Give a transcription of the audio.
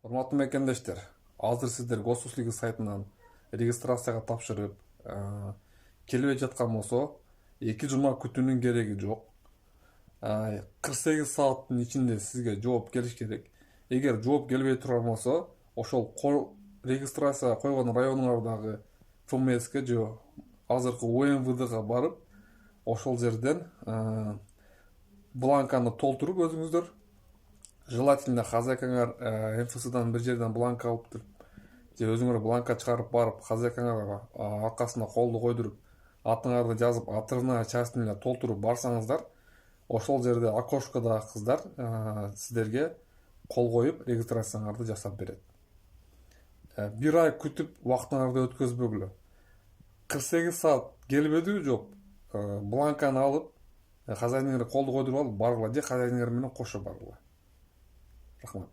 Урматтуу мекендештер, азыр сиздер госуслуги сайтынан регистрацияга тапшырып, келбей жаткан болсо, 2 жума күтүүнүн кереги жок. 48 сааттын ичинде сизге жооп келиш керек. Эгер жооп келбей турган болсо, ошол регистрация койгон районуңардагы ФМСке же азыркы УМВДга барып, ошол жерден бланканы толтуруп өзүңүздөр, желательно хозяйкаңар МФСдан бир жерден бланка алып туруп, же өзүңөр бланка чыгарып барып, хозяйкаңарга аркасына колду койдуруп, атыңарды жазып, отрывная частьын эле толтуруп барсаңыздар, ошол жерде окошкодагы кыздар сиздерге кол коюп регистрацияңарды жасап берет. Бир ай күтүп убактыңарды өткөзбөгүлө. 48 саат келбедиби жооп, бланканы алып, хозяиниңерге колду койдуруп алып баргыла, же хозяиниңер менен кошо баргыла. Рахмат.